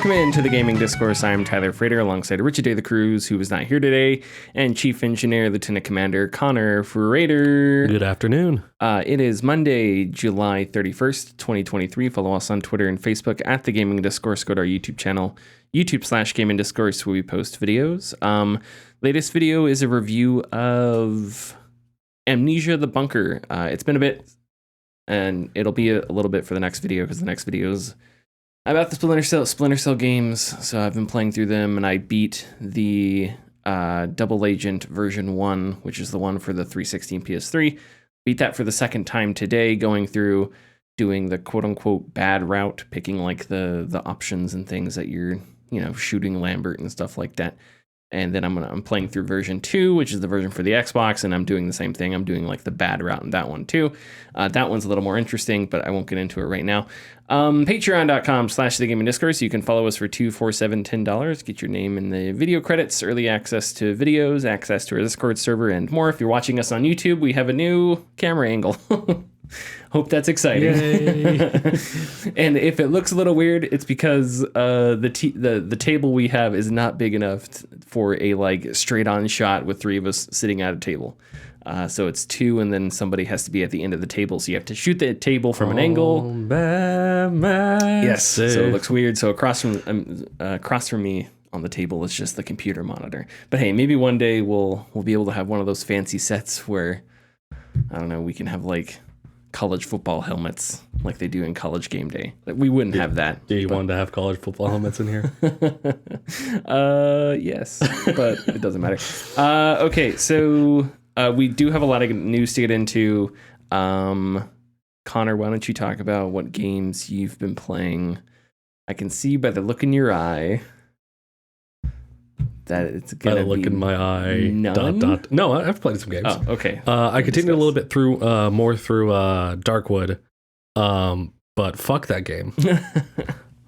Welcome into the Gaming Discourse. I'm Tyler Frater alongside Richard Day the Cruz, who is not here today, and Chief Engineer Lieutenant Commander Connor Frater. Good afternoon. It is Monday, July 31st, 2023. Follow us on Twitter and Facebook at the Gaming Discourse. Go to our YouTube channel, YouTube/Gaming Discourse, where we post videos. Latest video is a review of Amnesia the Bunker. It's been a bit, and it'll be a little bit for the next video, because the next video is about the Splinter Cell games. So I've been playing through them, and I beat the Double Agent version 1, which is the one for the 360 and PS3. Beat that for the second time today, going through doing the quote-unquote bad route, picking like the options and things that you're, shooting Lambert and stuff like that. And then I'm playing through version 2, which is the version for the Xbox, and I'm doing the same thing. I'm doing like the bad route in that one too. That one's a little more interesting, but I won't get into it right now. Patreon.com/thegamingdiscourse. You can follow us for $2, $4, $7, $10. Get your name in the video credits, early access to videos, access to our Discord server, and more. If you're watching us on YouTube, we have a new camera angle. Hope that's exciting. And if it looks a little weird, it's because the table we have is not big enough for a like straight on shot with three of us sitting at a table. So it's two, and then somebody has to be at the end of the table. So you have to shoot the table from an angle. Yes. So it looks weird. So across from me on the table is just the computer monitor. But hey, maybe one day we'll be able to have one of those fancy sets where, I don't know, we can have like college football helmets like they do in College Game Day. Like, we wouldn't have that. Do you want to have college football helmets in here? Yes, but it doesn't matter. Okay, so we do have a lot of news to get into. Connor, why don't you talk about what games you've been playing? I can see by the look in your eye that it's gonna be look in my eye. None? No, I've played some games. Oh, okay. I continued a little bit through Darkwood, but fuck that game.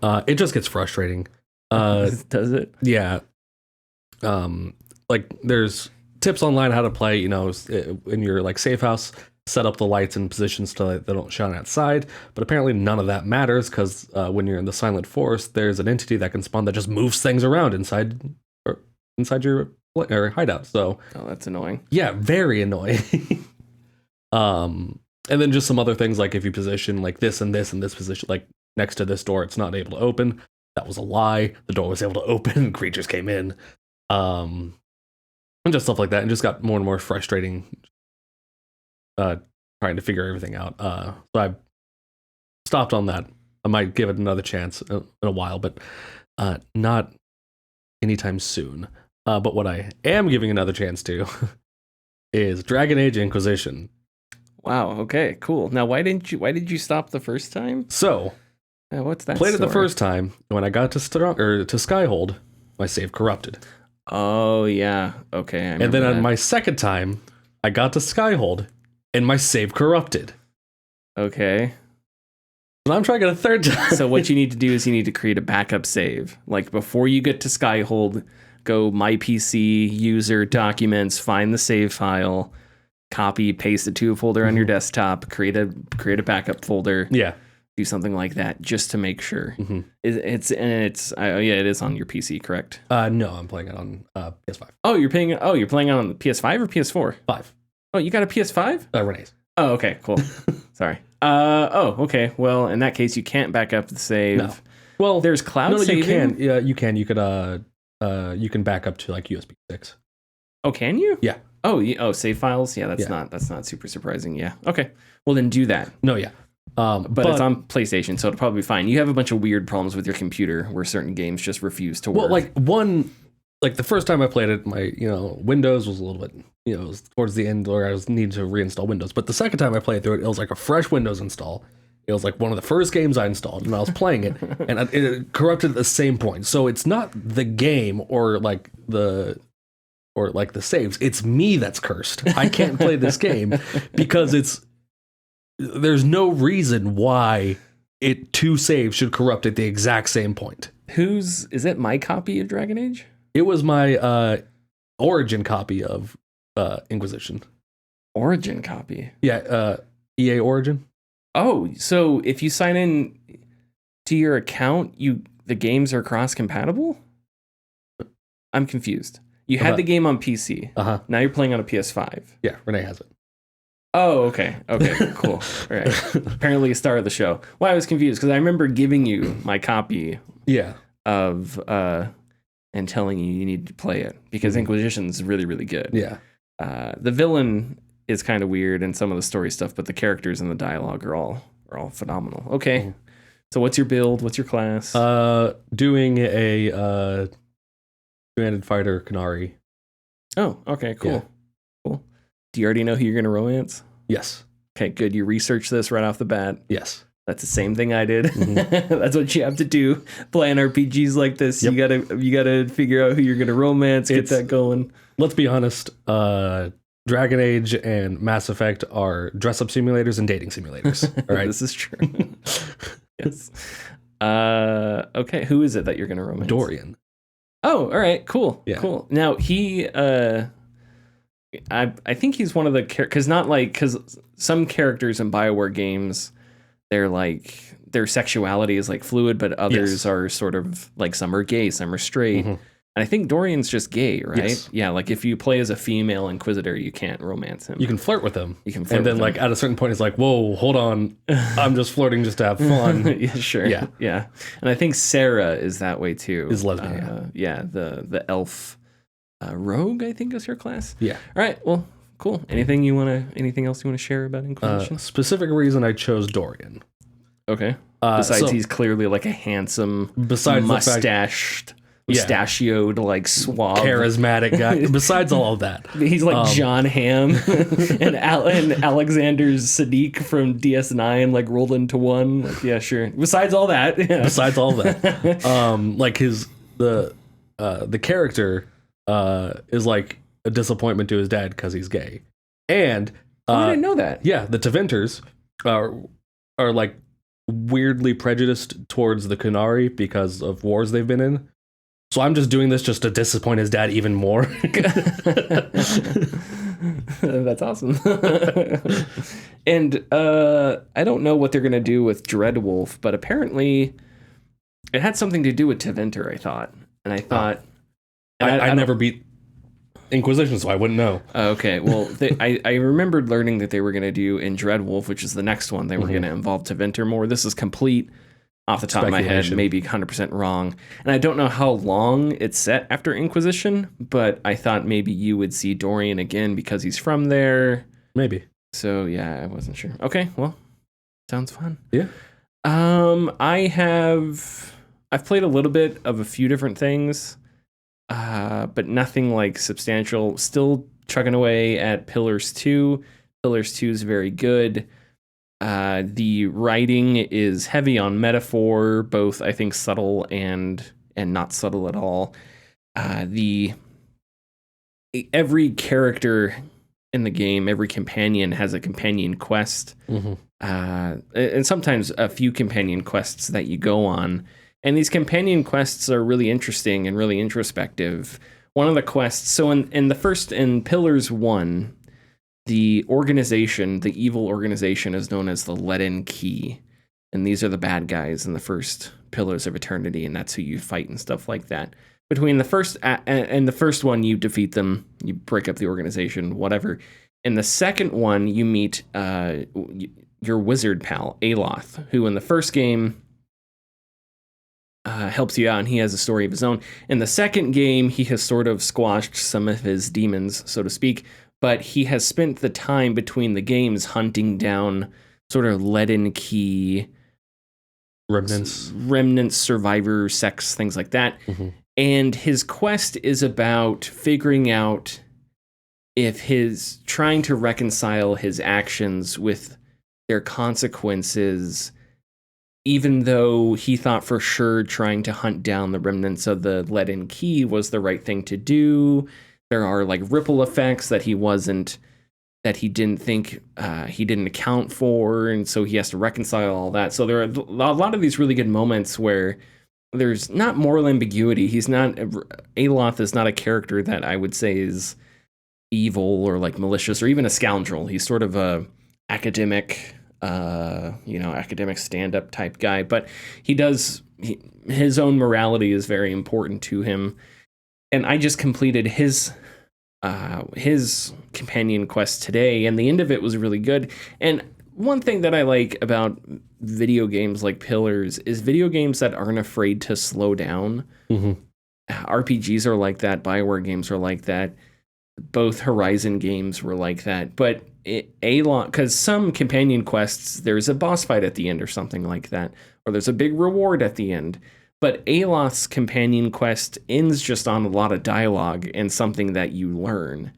It just gets frustrating. Does it? Yeah. Like there's tips online how to play. In your like safe house, set up the lights in positions so they don't shine outside. But apparently none of that matters because when you're in the Silent Forest, there's an entity that can spawn that just moves things around inside your hideout. So that's annoying. Yeah, very annoying. And then just some other things, like if you position like this and this and this position, like next to this door, it's not able to open. That was a lie. The door was able to open. Creatures came in. And just stuff like that. And just got more and more frustrating trying to figure everything out. So I stopped on that. I might give it another chance in a while, but not anytime soon. But what I am giving another chance to is Dragon Age Inquisition. Wow. Okay. Cool. Now, why did you stop the first time? So, what's that? Played it the first time. When I got to Skyhold, my save corrupted. Oh yeah. Okay. And then on my second time, I got to Skyhold, and my save corrupted. Okay. And I'm trying it a third time. So what you need to do is you need to create a backup save. Like before you get to Skyhold, go My PC, User, Documents, find the save file, copy, paste it to a folder on your desktop, create a backup folder. Yeah. Do something like that just to make sure. Mm-hmm. It is on your PC, correct? No, I'm playing it on PS5. Oh, you're playing it on the PS5 or PS4? 5. Oh, you got a PS5? Renee's. Oh, okay, cool. Sorry. Okay. Well, in that case, you can't back up the save. No. Well, there's cloud saving. You can. Yeah, you can. You could. You can back up to like USB sticks. Oh, can you? Yeah. Oh, save files. Yeah, that's not super surprising. Yeah. Okay. Well, then do that. No. Yeah. But it's on PlayStation, so it'll probably be fine. You have a bunch of weird problems with your computer where certain games just refuse to work. Well, the first time I played it, my Windows was a little bit it was towards the end where I needed to reinstall Windows. But the second time I played through it, it was like a fresh Windows install. It was like one of the first games I installed, and I was playing it, and it corrupted at the same point. So it's not the game or the saves. It's me that's cursed. I can't play this game because there's no reason why two saves should corrupt at the exact same point. Is it my copy of Dragon Age? It was my Origin copy of Inquisition. Origin copy? Yeah, EA Origin. Oh, so if you sign in to your account, the games are cross-compatible? I'm confused. You had the game on PC. Now you're playing on a PS5. Yeah, Renee has it. Oh, okay. Okay, cool. All right. Apparently a star of the show. Well, I was confused because I remember giving you my copy of and telling you need to play it because Inquisition's really, really good. Yeah. The villain is kind of weird and some of the story stuff, but the characters and the dialogue are all phenomenal. Okay. So what's your build? What's your class? Doing a two-handed fighter Canary. Oh, okay, cool. Yeah. Cool. Do you already know who you're going to romance? Yes. Okay, good. You researched this right off the bat? Yes. That's the same thing I did. That's what you have to do. Playing RPGs like this, you gotta figure out who you're gonna romance, get that going. Let's be honest, Dragon Age and Mass Effect are dress-up simulators and dating simulators. All right. This is true. Yes. Okay, who is it that you're gonna romance? Dorian. Oh, all right, cool. Yeah. Cool. Now he I think he's one of the because some characters in BioWare games, their sexuality is like fluid, but others are sort of like some are gay, some are straight. And I think Dorian's just gay, right? Yes. Yeah, like if you play as a female Inquisitor, you can't romance him. You can flirt with him. You can flirt and then with like him. at a certain point, it's like, whoa, hold on, I'm just flirting just to have fun. Yeah, sure. Yeah. Yeah. And I think Sarah is that way too. Is lesbian. Yeah, the elf rogue, I think is her class. Yeah. All right. Well, cool. Anything else you want to share about Inquisition? Specific reason I chose Dorian. Okay. Besides, he's clearly like a handsome, mustachioed, like suave, charismatic guy. Besides all of that, he's like John Hamm and Alexander Siddiq from DS9, like rolled into one. Like, yeah, sure. Besides all that, like the character is like a disappointment to his dad because he's gay, and I didn't know that. Yeah, the Tevinters are like weirdly prejudiced towards the Canary because of wars they've been in. So I'm just doing this just to disappoint his dad even more. That's awesome. And I don't know what they're going to do with Dreadwolf, but apparently it had something to do with Tevinter, I thought. And I thought... I never beat Inquisition, so I wouldn't know. Okay, well, I remembered learning that they were going to do in Dreadwolf, which is the next one, they were going to involve Tevinter more. This is complete off the top of my head, maybe 100% wrong. And I don't know how long it's set after Inquisition, but I thought maybe you would see Dorian again because he's from there. Maybe. So, yeah, I wasn't sure. Okay, well, sounds fun. Yeah. I've played a little bit of a few different things. But nothing like substantial. Still chugging away at Pillars 2. Pillars 2 is very good. The writing is heavy on metaphor, both I think subtle and not subtle at all. Every character in the game, every companion has a companion quest, and sometimes a few companion quests that you go on. And these companion quests are really interesting and really introspective. One of the quests, so in Pillars 1, the organization, the evil organization, is known as the Leaden Key. And these are the bad guys in the first Pillars of Eternity, and that's who you fight and stuff like that. Between the first and the first one, you defeat them, you break up the organization, whatever. In the second one, you meet your wizard pal, Aloth, who in the first game helps you out, and he has a story of his own. In the second game, he has sort of squashed some of his demons, so to speak, but he has spent the time between the games hunting down sort of Leaden Key remnants, survivor sects, things like that. And his quest is about figuring out if trying to reconcile his actions with their consequences, even though he thought for sure trying to hunt down the remnants of the Leaden Key was the right thing to do. There are like ripple effects that he didn't think he didn't account for, and so he has to reconcile all that. So there are a lot of these really good moments where there's not moral ambiguity. Aloth is not a character that I would say is evil or like malicious or even a scoundrel. He's sort of a academic stand-up type guy, but he does his own morality is very important to him. And I just completed his companion quest today, and the end of it was really good. And one thing that I like about video games like Pillars is video games that aren't afraid to slow down. Mm-hmm. RPGs are like that. BioWare games are like that. Both Horizon games were like that. But because some companion quests, there's a boss fight at the end or something like that, or there's a big reward at the end. But Aloth's companion quest ends just on a lot of dialogue and something that you learn.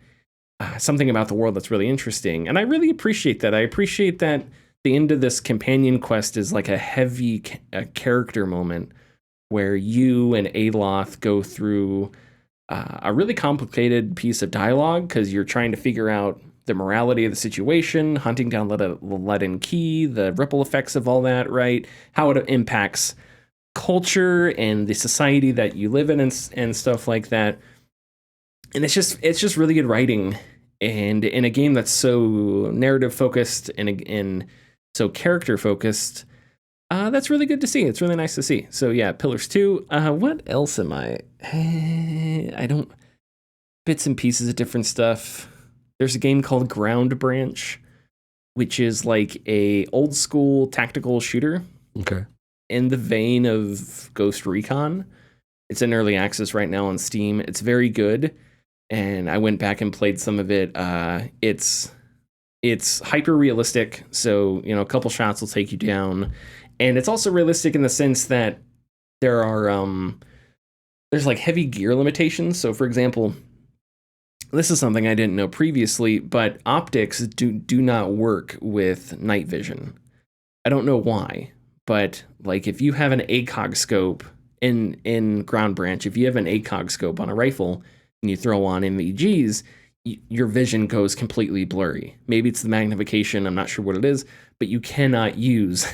Something about the world that's really interesting. And I really appreciate that. I appreciate that the end of this companion quest is like a heavy character moment where you and Aloth go through a really complicated piece of dialogue because you're trying to figure out the morality of the situation, hunting down the leaden key, the ripple effects of all that, right? How it impacts culture and the society that you live in and stuff like that. And it's just really good writing. And in a game that's so narrative focused and so character focused, that's really good to see. It's really nice to see. So yeah, Pillars 2. What else am I? I don't... Bits and pieces of different stuff. There's a game called Ground Branch, which is like a old school tactical shooter. Okay. In the vein of Ghost Recon. It's in early access right now on Steam. It's very good. And I went back and played some of it. It's hyper realistic. So, a couple shots will take you down. And it's also realistic in the sense that there are, there's like heavy gear limitations. So for example, this is something I didn't know previously, but optics do not work with night vision. I don't know why. But like if you have an ACOG scope in Ground Branch, if you have an ACOG scope on a rifle and you throw on MVGs, your vision goes completely blurry. Maybe it's the magnification, I'm not sure what it is, but you cannot use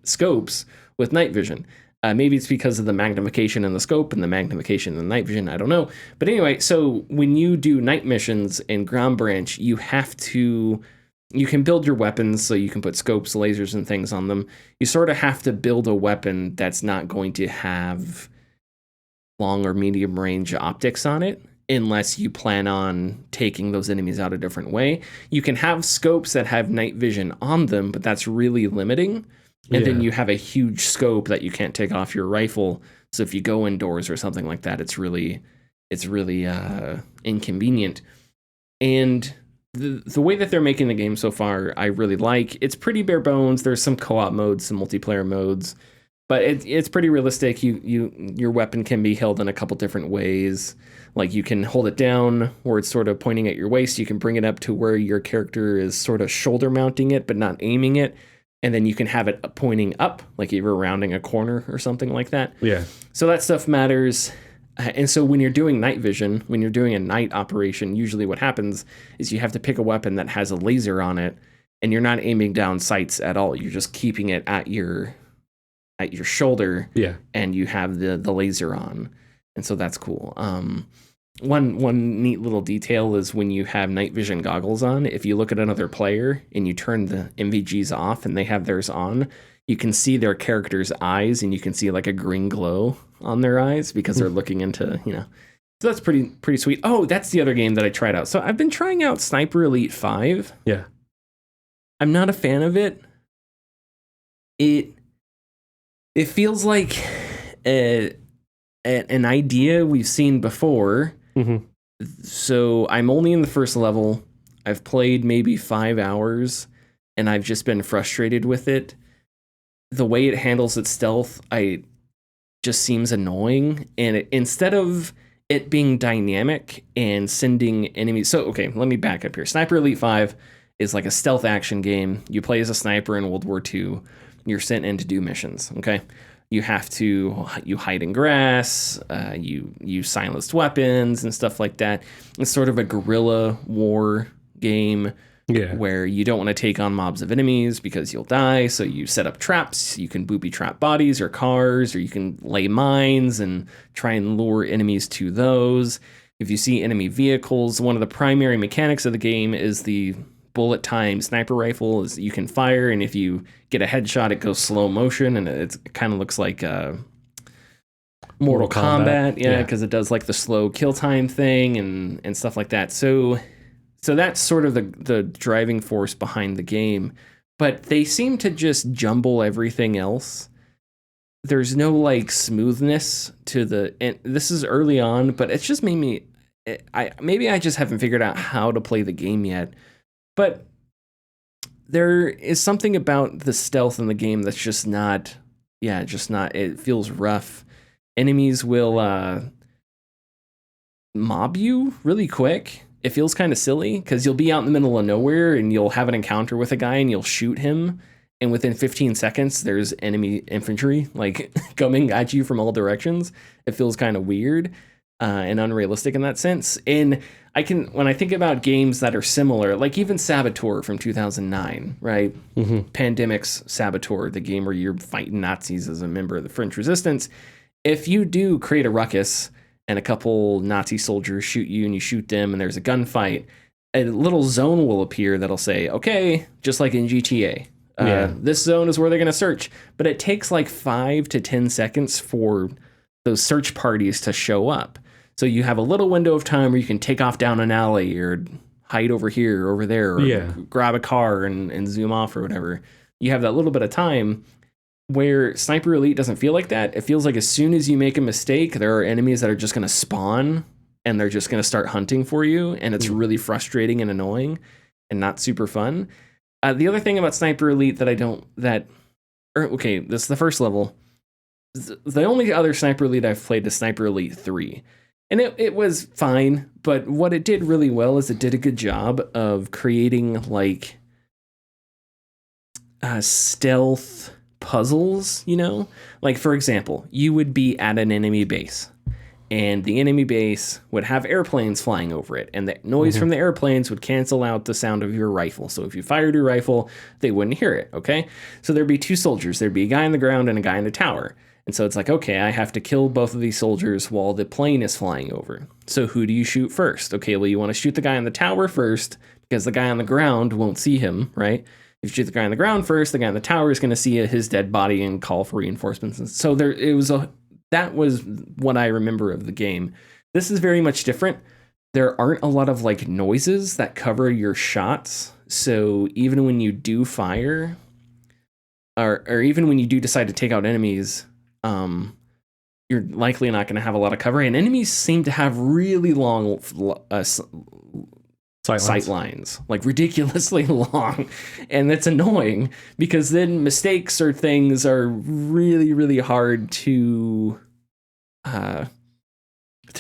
scopes with night vision. Maybe it's because of the magnification in the scope and the magnification in the night vision, I don't know. But anyway, so when you do night missions in Ground Branch, you can build your weapons so you can put scopes, lasers, and things on them. You sort of have to build a weapon that's not going to have long or medium range optics on it unless you plan on taking those enemies out a different way. You can have scopes that have night vision on them, but that's really limiting. And then you have a huge scope that you can't take off your rifle. So if you go indoors or something like that, it's really inconvenient. And the way that they're making the game so far, I really like. It's pretty bare bones. There's some co-op modes, some multiplayer modes, but it's pretty realistic. Your weapon can be held in a couple different ways. Like you can hold it down where it's sort of pointing at your waist. You can bring it up to where your character is sort of shoulder mounting it, but not aiming it. And then you can have it pointing up, like you were rounding a corner or something like that. Yeah. So that stuff matters. And so when you're doing night vision, when you're doing a night operation, usually what happens is you have to pick a weapon that has a laser on it, and you're not aiming down sights at all. You're just keeping it at your shoulder. Yeah. And you have the laser on. And so that's cool. One neat little detail is when you have night vision goggles on, if you look at another player and you turn the MVGs off and they have theirs on, you can see their character's eyes and you can see like a green glow on their eyes because they're looking into, so that's pretty sweet. Oh, that's the other game that I tried out. So I've been trying out Sniper Elite 5. Yeah. I'm not a fan of it. It feels like an idea we've seen before. Mm-hmm. So I'm only in the first level. I've played maybe 5 hours and I've just been frustrated with it. The way it handles its stealth, just seems annoying. And instead of it being dynamic and sending enemies... So, okay, let me back up here. Sniper Elite 5 is like a stealth action game. You play as a sniper in World War II. You're sent in to do missions, okay? You hide in grass, you silenced weapons and stuff like that. It's sort of a guerrilla war game. Yeah. Where you don't want to take on mobs of enemies because you'll die, so you set up traps. You can booby trap bodies or cars, or you can lay mines and try and lure enemies to those. If you see enemy vehicles, one of the primary mechanics of the game is the bullet time sniper rifle. Is you can fire, and if you get a headshot, it goes slow motion, and it kind of looks like Mortal Kombat. Yeah, because it does like the slow kill time thing and stuff like that. So that's sort of the driving force behind the game. But they seem to just jumble everything else. There's no like smoothness to the, and this is early on, but it's just made me, maybe I just haven't figured out how to play the game yet. But there is something about the stealth in the game that's just not, it feels rough. Enemies will mob you really quick. It feels kind of silly because you'll be out in the middle of nowhere and you'll have an encounter with a guy and you'll shoot him. And within 15 seconds, there's enemy infantry like coming at you from all directions. It feels kind of weird and unrealistic in that sense. And when I think about games that are similar, like even Saboteur from 2009, right? Mm-hmm. Pandemic's Saboteur, the game where you're fighting Nazis as a member of the French Resistance. If you do create a ruckus and a couple Nazi soldiers shoot you and you shoot them and there's a gunfight, a little zone will appear that'll say, okay, just like in GTA, this zone is where they're going to search. But it takes like 5 to 10 seconds for those search parties to show up. So you have a little window of time where you can take off down an alley or hide over here or over there or grab a car and zoom off or whatever. You have that little bit of time. Where Sniper Elite doesn't feel like that. It feels like as soon as you make a mistake, there are enemies that are just going to spawn and they're just going to start hunting for you. And it's really frustrating and annoying and not super fun. The other thing about Sniper Elite that this is the first level. The only other Sniper Elite I've played is Sniper Elite 3. And it was fine. But what it did really well is it did a good job of creating like stealth puzzles, like for example, you would be at an enemy base and the enemy base would have airplanes flying over it and the noise from the airplanes would cancel out the sound of your rifle. So if you fired your rifle, they wouldn't hear it. Okay. So there'd be two soldiers. There'd be a guy on the ground and a guy in the tower. And so it's like, okay, I have to kill both of these soldiers while the plane is flying over. So who do you shoot first? Okay. Well, you want to shoot the guy on the tower first because the guy on the ground won't see him, right? If you shoot the guy on the ground first, the guy on the tower is going to see his dead body and call for reinforcements. And so that was what I remember of the game. This is very much different. There aren't a lot of like noises that cover your shots. So even when you do fire, or even when you do decide to take out enemies, you're likely not going to have a lot of cover. And enemies seem to have really long sight lines, like ridiculously long, and that's annoying because then mistakes or things are really, really hard to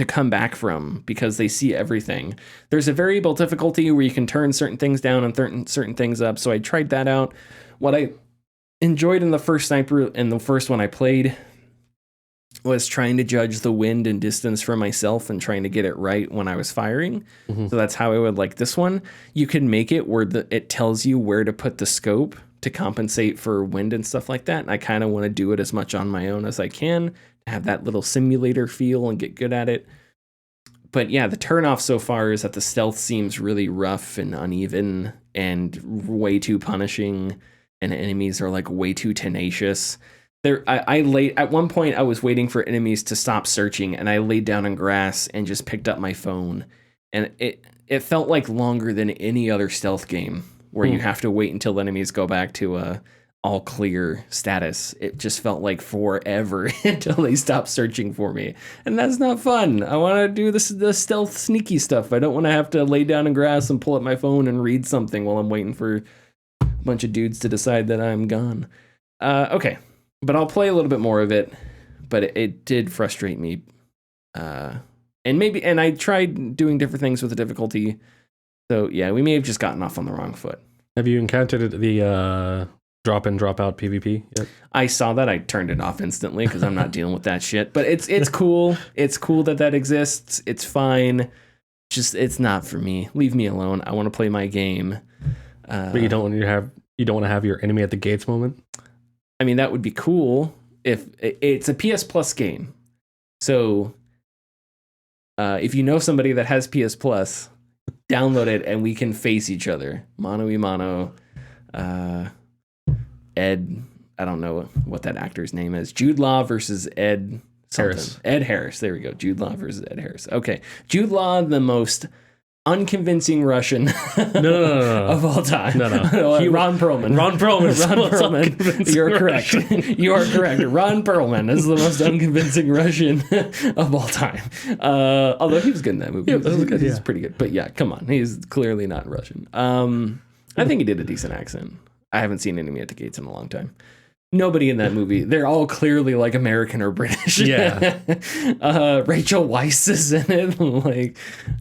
come back from because they see everything. There's a variable difficulty where you can turn certain things down and certain things up. So I tried that out. What I enjoyed in the first one I played was trying to judge the wind and distance for myself and trying to get it right when I was firing. Mm-hmm. So that's how I would like this one. You can make it where it tells you where to put the scope to compensate for wind and stuff like that. And I kind of want to do it as much on my own as I can, have that little simulator feel and get good at it. But yeah, the turnoff so far is that the stealth seems really rough and uneven and way too punishing, and enemies are like way too tenacious. At one point I was waiting for enemies to stop searching and I laid down in grass and just picked up my phone, and it felt like longer than any other stealth game where you have to wait until enemies go back to a all clear status. It just felt like forever until they stop searching for me, and that's not fun. I want to do the stealth sneaky stuff. I don't want to have to lay down in grass and pull up my phone and read something while I'm waiting for a bunch of dudes to decide that I'm gone. Okay. But I'll play a little bit more of it, but it did frustrate me. And I tried doing different things with the difficulty. So yeah, we may have just gotten off on the wrong foot. Have you encountered the drop in, drop out PvP yet? I saw that. I turned it off instantly because I'm not dealing with that shit. But it's cool. It's cool that exists. It's fine. Just it's not for me. Leave me alone. I want to play my game. But you don't want to have your enemy at the gates moment? I mean, that would be cool if it's a PS Plus game. So if you know somebody that has PS Plus, download it and we can face each other. Mano y mano. Ed, I don't know what that actor's name is. Jude Law versus Ed something. Harris. Ed Harris. There we go. Jude Law versus Ed Harris. Okay. Jude Law, the most unconvincing Russian No. of all time. No. Ron Perlman. Ron Perlman. Ron Perlman. You're correct. You are correct. Ron Perlman is the most unconvincing Russian of all time. Although he was good in that movie. Yeah, that was good, He's yeah. pretty good. But yeah, come on. He's clearly not Russian. I think he did a decent accent. I haven't seen Enemy at the Gates in a long time. Nobody in that movie. They're all clearly like American or British. Yeah. Rachel Weisz is in it.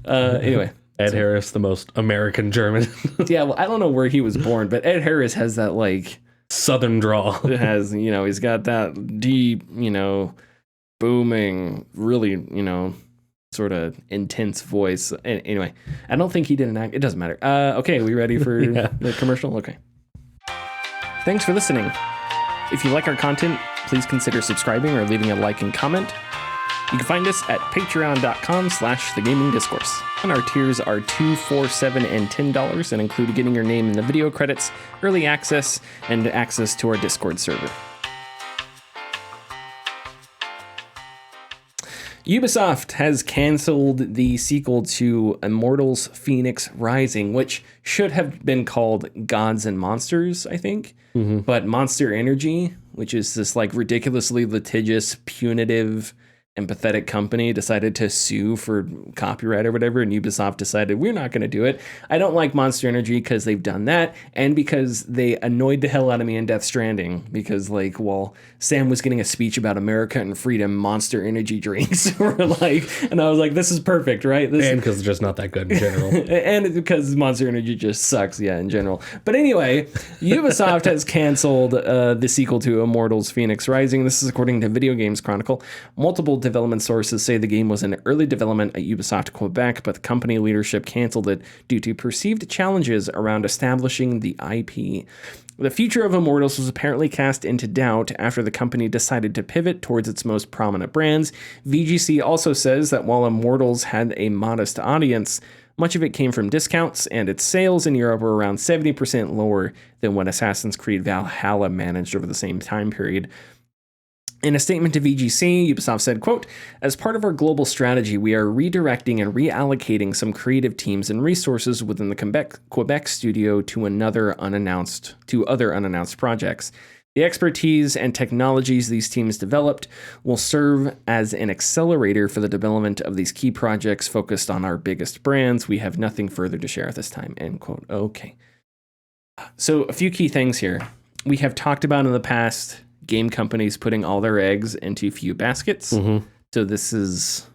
Anyway. Ed Harris, the most American German. Yeah, well, I don't know where he was born, but Ed Harris has that like Southern drawl. it has, he's got that deep, booming, really, sort of intense voice. Anyway, I don't think he did an act. It doesn't matter. Okay, we ready for the commercial? Okay. Thanks for listening. If you like our content, please consider subscribing or leaving a like and comment. You can find us at patreon.com/thegamingdiscourse. And our tiers are $2, $4, $7, and $10 and include getting your name in the video credits, early access, and access to our Discord server. Ubisoft has canceled the sequel to Immortals Phoenix Rising, which should have been called Gods and Monsters, I think. Mm-hmm. But Monster Energy, which is this like ridiculously litigious, punitive, and pathetic company, decided to sue for copyright or whatever, and Ubisoft decided we're not going to do it. I don't like Monster Energy because they've done that, and because they annoyed the hell out of me in Death Stranding, because like while Sam was getting a speech about America and freedom, Monster Energy drinks were like, and I was like, this is perfect, right? And because it's just not that good in general. And because Monster Energy just sucks, in general. But anyway, Ubisoft has canceled the sequel to Immortals Phoenix Rising. This is according to Video Games Chronicle. Multiple development sources say the game was in early development at Ubisoft Quebec, but the company leadership canceled it due to perceived challenges around establishing the IP. The future of Immortals was apparently cast into doubt after the company decided to pivot towards its most prominent brands. VGC also says that while Immortals had a modest audience, much of it came from discounts, and its sales in Europe were around 70% lower than what Assassin's Creed Valhalla managed over the same time period. In a statement to VGC, Ubisoft said, quote, "As part of our global strategy, we are redirecting and reallocating some creative teams and resources within the Quebec studio to other unannounced projects. The expertise and technologies these teams developed will serve as an accelerator for the development of these key projects focused on our biggest brands. We have nothing further to share at this time," end quote. Okay. So a few key things here. We have talked about in the past game companies putting all their eggs into few baskets. Mm-hmm. So this is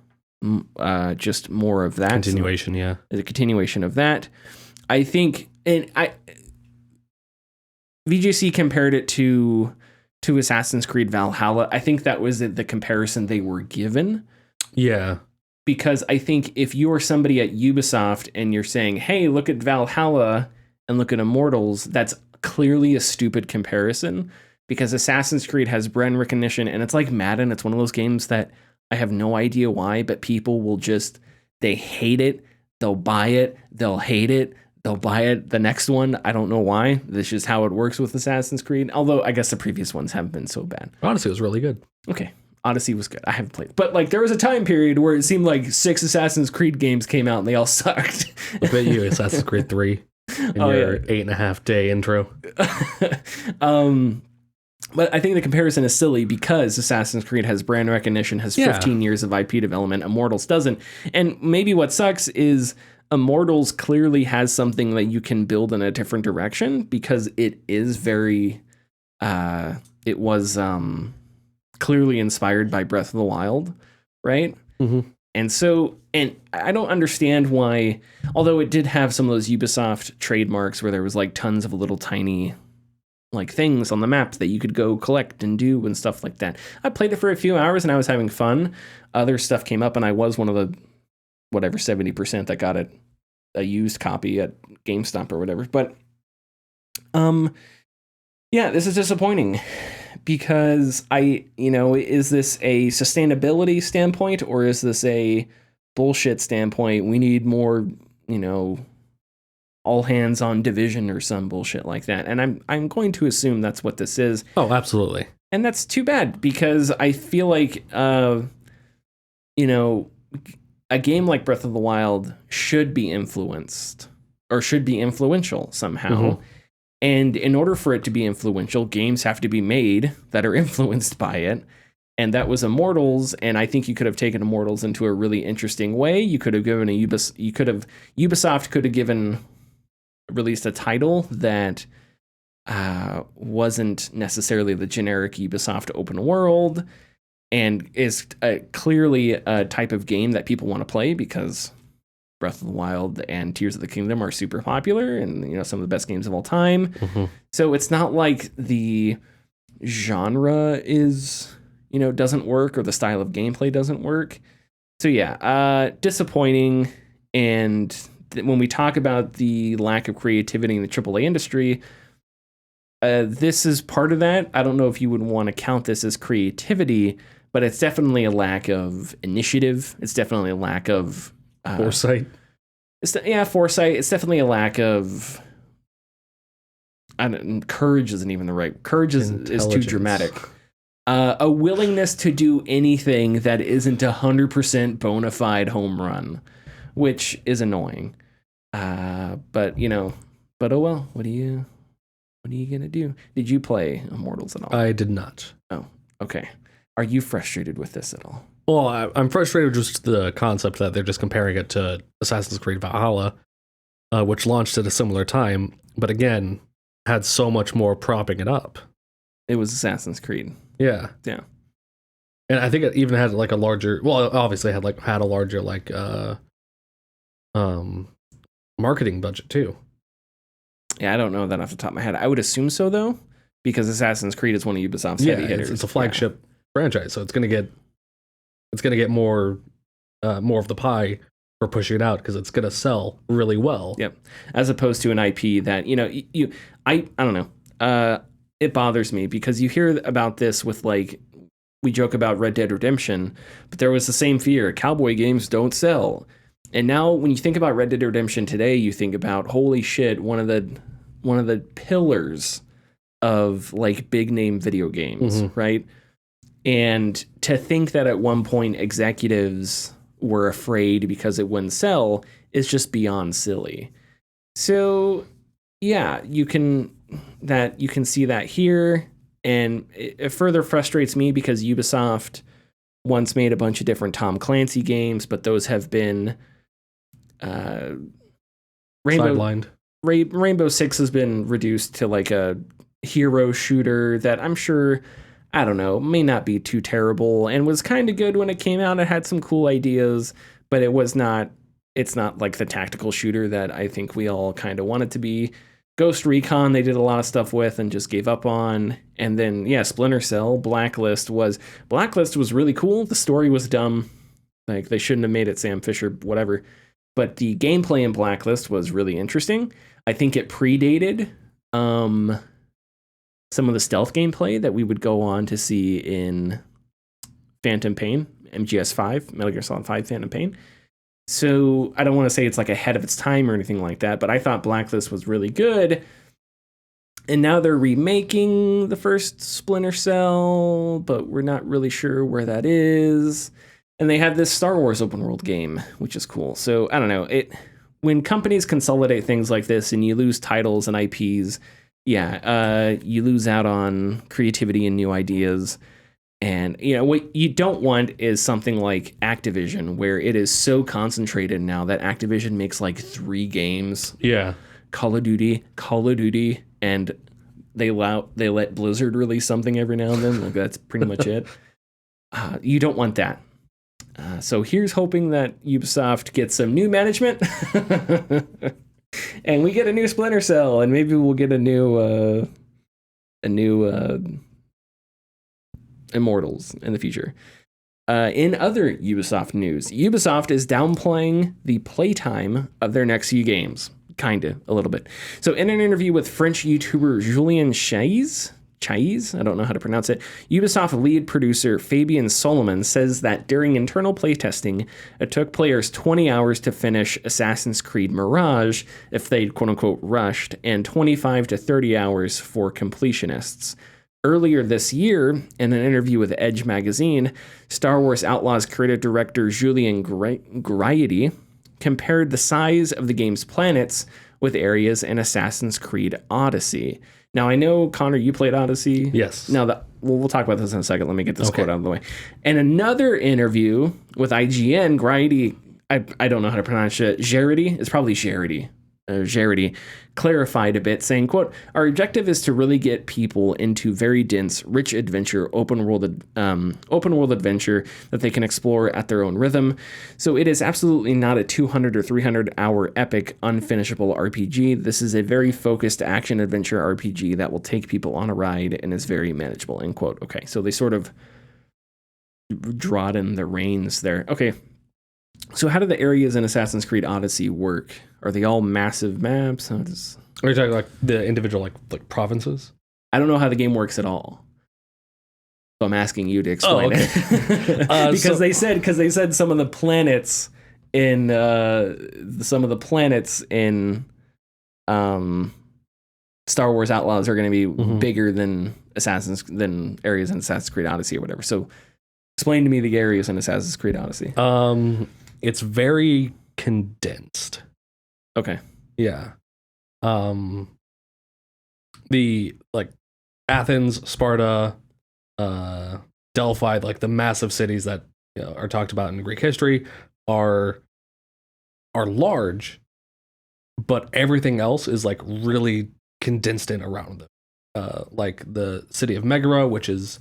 just more of that. Continuation, yeah. The continuation of that. I think, VGC compared it to Assassin's Creed Valhalla. I think that was the comparison they were given. Yeah. Because I think if you're somebody at Ubisoft and you're saying, hey, look at Valhalla and look at Immortals, that's clearly a stupid comparison. Because Assassin's Creed has brand recognition, and it's like Madden. It's one of those games that I have no idea why, but people will they hate it. They'll buy it. They'll hate it. They'll buy it the next one. I don't know why. This is how it works with Assassin's Creed. Although I guess the previous ones haven't been so bad. Honestly, it was really good. Okay. Odyssey was good. I haven't played. But like there was a time period where it seemed like 6 Assassin's Creed games came out and they all sucked. I bet you Assassin's Creed 3 in your 8.5 day intro. But I think the comparison is silly because Assassin's Creed has brand recognition, has 15 years of IP development. Immortals doesn't. And maybe what sucks is Immortals clearly has something that you can build in a different direction because it is very, it was clearly inspired by Breath of the Wild, right? Mm-hmm. And so, and I don't understand why, although it did have some of those Ubisoft trademarks where there was like tons of little tiny like things on the map that you could go collect and do and stuff like that. I played it for a few hours and I was having fun. Other stuff came up and I was one of the 70% that got it a used copy at GameStop or whatever. But this is disappointing because is this a sustainability standpoint or is this a bullshit standpoint? We need more you know, all hands on Division or some bullshit like that. And I'm going to assume that's what this is. Oh, absolutely. And that's too bad, because I feel like, you know, a game like Breath of the Wild should be influenced or should be influential somehow. Mm-hmm. And in order for it to be influential, games have to be made that are influenced by it. And that was Immortals, and I think you could have taken Immortals into a really interesting way. You could have given Ubisoft could have released a title that wasn't necessarily the generic Ubisoft open world, and is clearly a type of game that people want to play, because Breath of the Wild and Tears of the Kingdom are super popular and, you know, some of the best games of all time. Mm-hmm. So it's not like the genre is, you know, doesn't work, or the style of gameplay doesn't work. So yeah, disappointing. And when we talk about the lack of creativity in the AAA industry, this is part of that. I don't know if you would want to count this as creativity, but it's definitely a lack of initiative. It's definitely a lack of foresight. Foresight. It's definitely a lack of. Courage isn't even the right. Courage is too dramatic. A willingness to do anything that isn't 100% bona fide home run, which is annoying. But you know, oh well. What are you gonna do? Did you play Immortals at all? I did not. Oh, okay. Are you frustrated with this at all? Well, I'm frustrated with just the concept that they're just comparing it to Assassin's Creed Valhalla, which launched at a similar time, but again, had so much more propping it up. It was Assassin's Creed. Yeah. Yeah. And I think it even had like a larger, well, obviously had a larger like marketing budget too. Yeah, I don't know that off the top of my head. I would assume so though, because Assassin's Creed is one of Ubisoft's heavy hitters. It's a flagship franchise, so it's gonna get more of the pie for pushing it out, because it's gonna sell really well. Yep. As opposed to an IP that, you know, I don't know. It bothers me because you hear about this with, like, we joke about Red Dead Redemption, but there was the same fear. Cowboy games don't sell. And now when you think about Red Dead Redemption today, you think about, holy shit, one of the pillars of, like, big name video games, right? And to think that at one point executives were afraid because it wouldn't sell is just beyond silly. So yeah, you can see that here, and it further frustrates me because Ubisoft once made a bunch of different Tom Clancy games, but those have been sidelined. Rainbow Six has been reduced to like a hero shooter that I'm sure, I don't know, may not be too terrible, and was kind of good when it came out. It had some cool ideas, but it's not like the tactical shooter that I think we all kind of want it to be. Ghost Recon, they did a lot of stuff with and just gave up on. And then, yeah, Splinter Cell, Blacklist was really cool. The story was dumb. Like, they shouldn't have made it Sam Fisher, whatever. But the gameplay in Blacklist was really interesting. I think it predated some of the stealth gameplay that we would go on to see in Phantom Pain, MGS5, Metal Gear Solid 5 Phantom Pain. So I don't want to say it's like ahead of its time or anything like that, but I thought Blacklist was really good. And now they're remaking the first Splinter Cell, but we're not really sure where that is. And they have this Star Wars open world game, which is cool. So I don't know. When companies consolidate things like this and you lose titles and IPs, you lose out on creativity and new ideas. And, you know, what you don't want is something like Activision, where it is so concentrated now that Activision makes like 3 games. Yeah. Call of Duty, and they let Blizzard release something every now and then. Like, that's pretty much it. You don't want that. So here's hoping that Ubisoft gets some new management and we get a new Splinter Cell, and maybe we'll get a new Immortals in the future. In other Ubisoft news, Ubisoft is downplaying the playtime of their next few games. Kinda, a little bit. So in an interview with French YouTuber Julien Chaise, Chais, I don't know how to pronounce it. Ubisoft lead producer Fabian Solomon says that during internal playtesting, it took players 20 hours to finish Assassin's Creed Mirage if they quote-unquote rushed, and 25 to 30 hours for completionists. Earlier this year, in an interview with Edge magazine, Star Wars Outlaws creative director Julian Graidy compared the size of the game's planets with areas in Assassin's Creed Odyssey. Now, I know, Connor, you played Odyssey. Yes. Now, we'll talk about this in a second. Let me get this quote out of the way. In another interview with IGN, Grady, I don't know how to pronounce it, Gerity, it's probably Gerity, clarified a bit, saying, quote, our objective is to really get people into very dense, rich adventure, open world adventure that they can explore at their own rhythm. So it is absolutely not a 200 or 300 hour epic, unfinishable RPG. This is a very focused action adventure RPG that will take people on a ride and is very manageable, end quote. Okay, so they sort of broaden the reins there. Okay. So how do the areas in Assassin's Creed Odyssey work? Are they all massive maps? Are you talking like the individual like provinces? I don't know how the game works at all. So I'm asking you to explain it. Because they said some of the planets in Star Wars Outlaws are going to be bigger than areas in Assassin's Creed Odyssey or whatever. So explain to me the areas in Assassin's Creed Odyssey. It's very condensed. Okay. Yeah. The like Athens, Sparta, Delphi, like the massive cities that are talked about in Greek history are large, but everything else is like really condensed in around them. Like the city of Megara, which is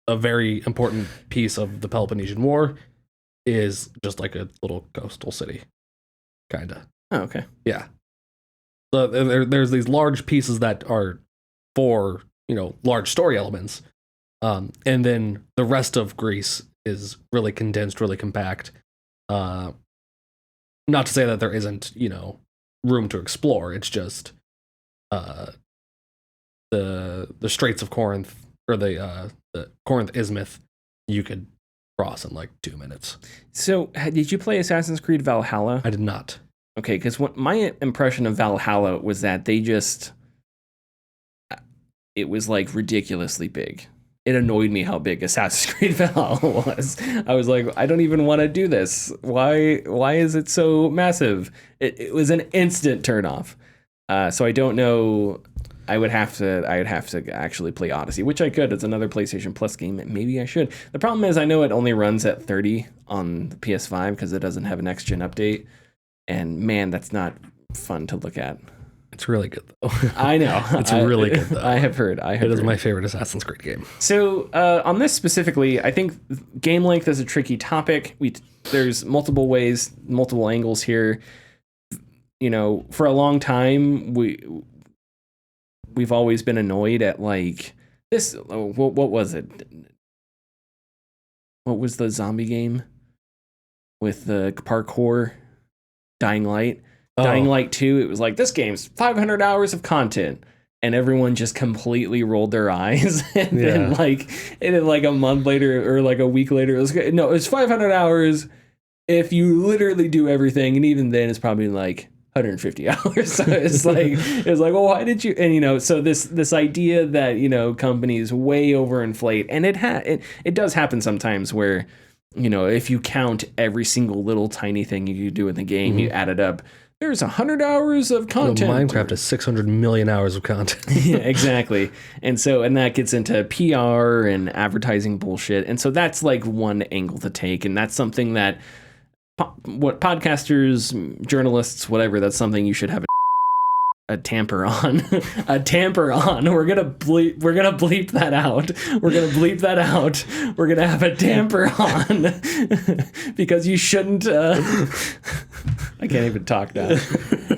a very important piece of the Peloponnesian War, is just like a little coastal city, kind of. Oh, okay. Yeah. So there's these large pieces that are for, large story elements. And then the rest of Greece is really condensed, really compact. Not to say that there isn't, room to explore. It's just the Straits of Corinth, or the Corinth Isthmus, you could cross in like 2 minutes. So did you play Assassin's Creed Valhalla? I did not. Okay, because my impression of Valhalla was that it was like ridiculously big. It annoyed me how big Assassin's Creed Valhalla was. I was like, I don't even want to do this. Why is it so massive? It was an instant turnoff. So I don't know. I would have to actually play Odyssey, which I could. It's another PlayStation Plus game. Maybe I should. The problem is I know it only runs at 30 on the PS5 because it doesn't have a next gen update. And man, that's not fun to look at. It's really good though. I know. It's really good though. I have heard. It is my favorite Assassin's Creed game. So on this specifically, I think game length is a tricky topic. There's multiple ways, multiple angles here. For a long time, we've always been annoyed at like this. What was it? What was the zombie game with the parkour? Dying Light. Dying Light 2, it was like, this game's 500 hours of content. And everyone just completely rolled their eyes. And then like a month later or like a week later, it's 500 hours if you literally do everything. And even then it's probably like 150 hours. So it's like, well, why did you? And, so this idea that, companies way overinflate, and it does happen sometimes where, if you count every single little tiny thing you do in the game, you add it up, there's 100 hours of content. Minecraft has 600 million hours of content. Yeah, exactly. And that gets into PR and advertising bullshit. And so that's like one angle to take. And that's something that podcasters, journalists, whatever, that's something you should have a tamper on. We're gonna bleep that out. We're gonna have a tamper on because you shouldn't. I can't even talk now.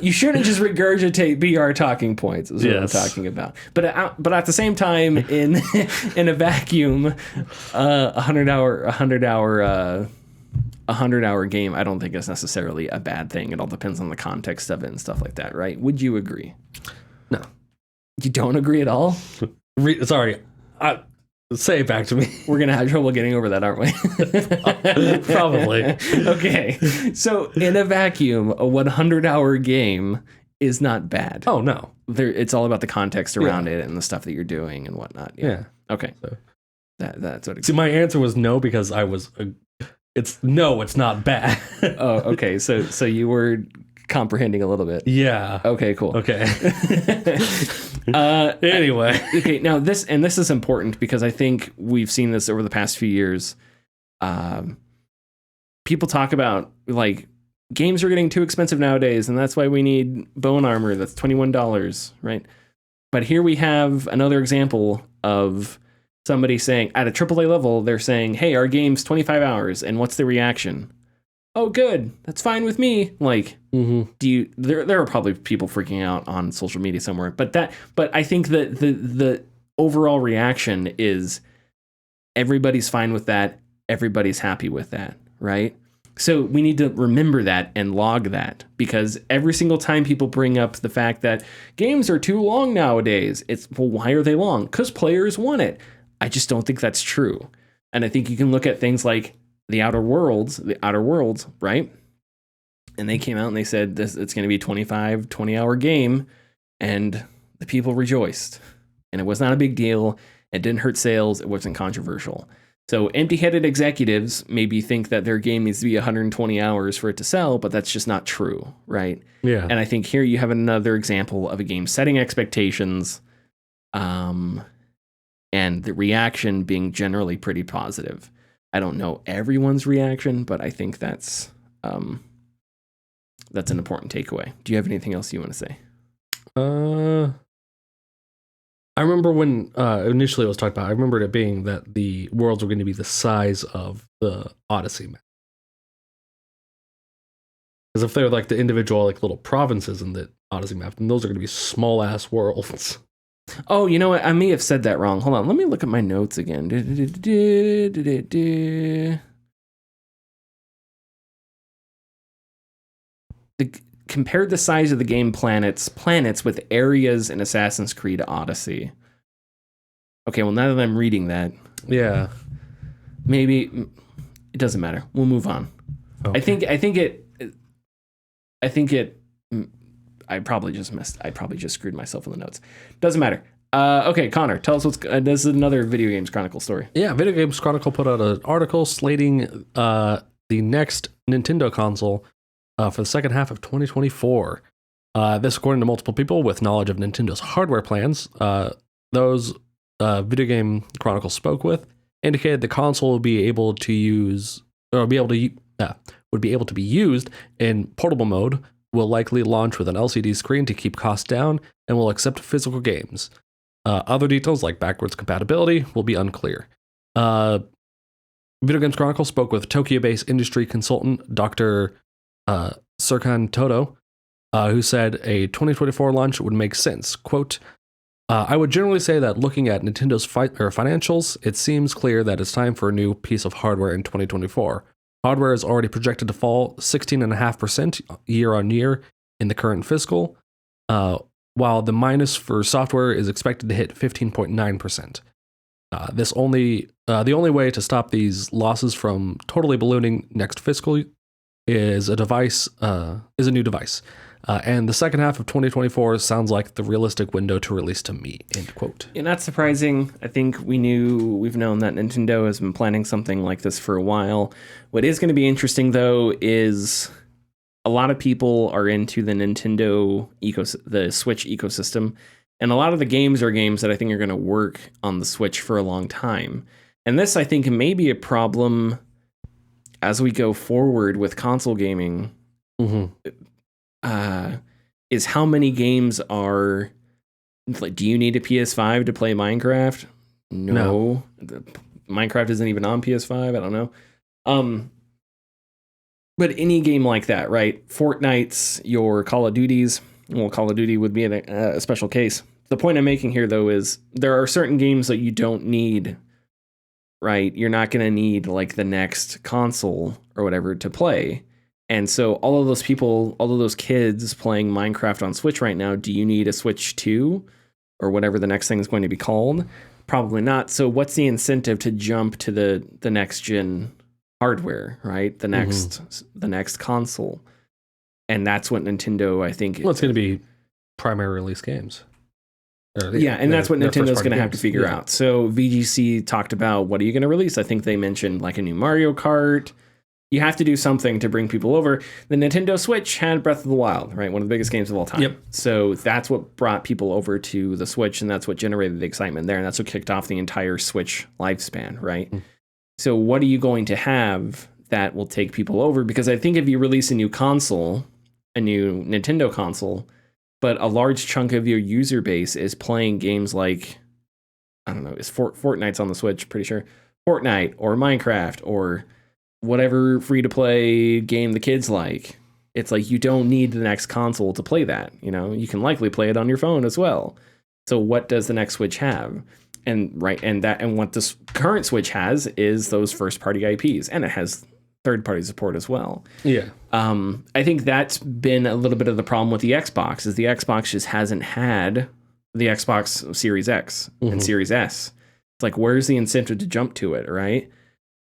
You shouldn't just regurgitate BR talking points. Is what I'm talking about. But at the same time, in a vacuum, 100-hour game, I don't think is necessarily a bad thing. It all depends on the context of it and stuff like that, right? Would you agree? No. You don't agree at all? Sorry. Say it back to me. We're going to have trouble getting over that, aren't we? Probably. Okay. So in a vacuum, a 100-hour game is not bad. Oh, no. It's all about the context around it and the stuff that you're doing and whatnot. Yeah. Okay. So. That's what. See, my answer was no because I was. It's not bad. Oh, okay. So you were comprehending a little bit. Yeah. Okay. Cool. Okay. Anyway. Okay. Now this is important because I think we've seen this over the past few years. People talk about like games are getting too expensive nowadays, and that's why we need bone armor that's $21, right? But here we have another example of somebody saying at a AAA level, they're saying, hey, our game's 25 hours. And what's the reaction? Oh, good. That's fine with me. Like, there are probably people freaking out on social media somewhere, but I think that the overall reaction is everybody's fine with that. Everybody's happy with that. Right. So we need to remember that and log that, because every single time people bring up the fact that games are too long nowadays, it's, well, why are they long? Because players want it. I just don't think that's true. And I think you can look at things like the Outer Worlds, right? And they came out and they said it's going to be a 20-hour game, and the people rejoiced. And it was not a big deal. It didn't hurt sales. It wasn't controversial. So empty-headed executives maybe think that their game needs to be 120 hours for it to sell, but that's just not true, right? Yeah. And I think here you have another example of a game setting expectations, and the reaction being generally pretty positive. I don't know everyone's reaction, but I think that's an important takeaway. Do you have anything else you want to say? I remember when initially it was talked about, I remembered it being that the worlds were going to be the size of the Odyssey map. Because if they're like the individual like little provinces in the Odyssey map, then those are going to be small ass worlds. Oh, you know what? I may have said that wrong. Hold on. Let me look at my notes again. Compared the size of the game planets with areas in Assassin's Creed Odyssey. Okay, well, now that I'm reading that, yeah, maybe it doesn't matter. We'll move on. Okay. I probably just screwed myself in the notes. Doesn't matter. Okay, Connor, tell us this is another Video Games Chronicle story. Yeah, Video Games Chronicle put out an article slating the next Nintendo console for the second half of 2024. This, according to multiple people with knowledge of Nintendo's hardware plans, those Video Game Chronicle spoke with, indicated the console would be able to use, or would be able to be used in portable mode, will likely launch with an LCD screen to keep costs down, and will accept physical games. Other details like backwards compatibility will be unclear. Video Games Chronicle spoke with Tokyo-based industry consultant Dr. Serkan Toto, who said a 2024 launch would make sense. Quote, I would generally say that looking at Nintendo's financials, it seems clear that it's time for a new piece of hardware in 2024. Hardware is already projected to fall 16.5% year on year in the current fiscal, while the minus for software is expected to hit 15.9%. The only way to stop these losses from totally ballooning next fiscal is a new device. And the second half of 2024 sounds like the realistic window to release to me, end quote. Yeah, not surprising. I think we've known that Nintendo has been planning something like this for a while. What is going to be interesting, though, is a lot of people are into the the Switch ecosystem. And a lot of the games are games that I think are going to work on the Switch for a long time. And this, I think, may be a problem as we go forward with console gaming. Mm-hmm. Is how many games are like, do you need a PS5 to play Minecraft? No. Minecraft isn't even on PS5. I don't know. But any game like that, right? Fortnite's, your Call of Duties. Well, Call of Duty would be a special case. The point I'm making here, though, is there are certain games that you don't need, right? You're not going to need like the next console or whatever to play. And so all of those people, all of those kids playing Minecraft on Switch right now, do you need a Switch 2? or whatever the next thing is going to be called? Probably not. So what's the incentive to jump to the next gen hardware, right? The next console. And that's what Nintendo, I think... Well, it's going to be primary release games. And that's what Nintendo's going to have to figure out. So VGC talked about, what are you going to release? I think they mentioned like a new Mario Kart. You have to do something to bring people over. The Nintendo Switch had Breath of the Wild, right? One of the biggest games of all time. Yep. So that's what brought people over to the Switch, and that's what generated the excitement there, and that's what kicked off the entire Switch lifespan, right? So what are you going to have that will take people over? Because I think if you release a new console, a new Nintendo console, but a large chunk of your user base is playing games like, I don't know, is Fortnite's on the Switch, pretty sure. Fortnite or Minecraft or whatever free-to-play game the kids like. It's like you don't need the next console to play that. You know, you can likely play it on your phone as well. So what does the next Switch have? And what this current Switch has is those first-party IPs, and it has third-party support as well. Yeah. I think that's been a little bit of the problem with the Xbox, is the Xbox just hasn't had the Xbox Series X and Series S. It's like, where's the incentive to jump to it, right?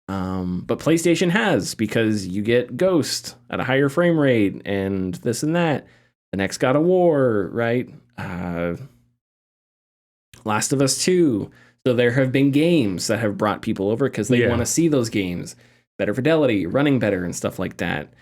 But PlayStation has, because you get Ghost at a higher frame rate and this and that. The next God of War, right? Last of Us 2. So there have been games that have brought people over because they want to see those games. Better fidelity, running better and stuff like that.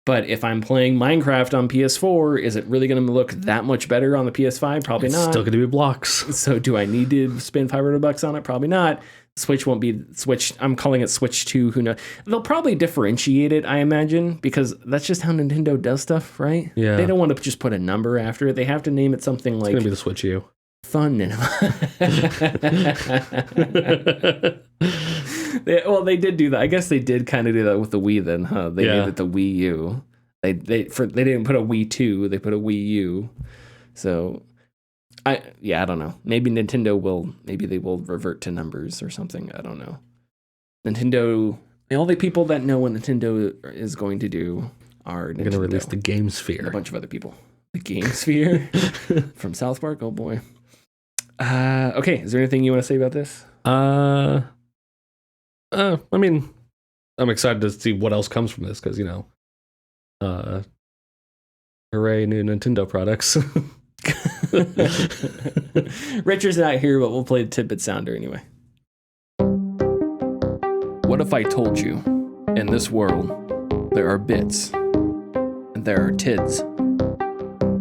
But if I'm playing Minecraft on PS4, is it really going to look that much better on the PS5? Probably it's not. Still going to be blocks. So do I need to spend $500 on it? Probably not. Switch won't be Switch. I'm calling it Switch 2. Who knows? They'll probably differentiate it, I imagine, because that's just how Nintendo does stuff, right? Yeah. They don't want to just put a number after it. They have to name it something like... It's going to be the Switch U. Fun. They did do that. I guess they did kind of do that with the Wii then, huh? They made it the Wii U. They didn't put a Wii 2. They put a Wii U. So... I don't know. Maybe Nintendo will revert to numbers or something. I don't know. Nintendo, the only people that know what Nintendo is going to do are They're going to release the Game Sphere. And a bunch of other people. The Game Sphere from South Park. Oh boy. Okay. Is there anything you want to say about this? I mean, I'm excited to see what else comes from this because, hooray, new Nintendo products. Richard's not here, but we'll play the tidbit sounder anyway. What if I told you, in this world, there are bits, and there are tids,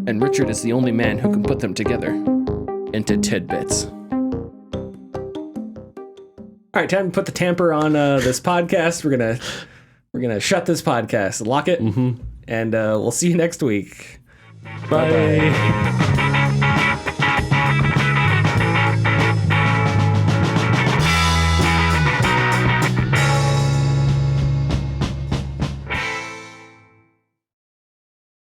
and Richard is the only man who can put them together into tidbits. All right, time to put the tamper on this podcast. We're gonna shut this podcast, lock it, and we'll see you next week. Bye.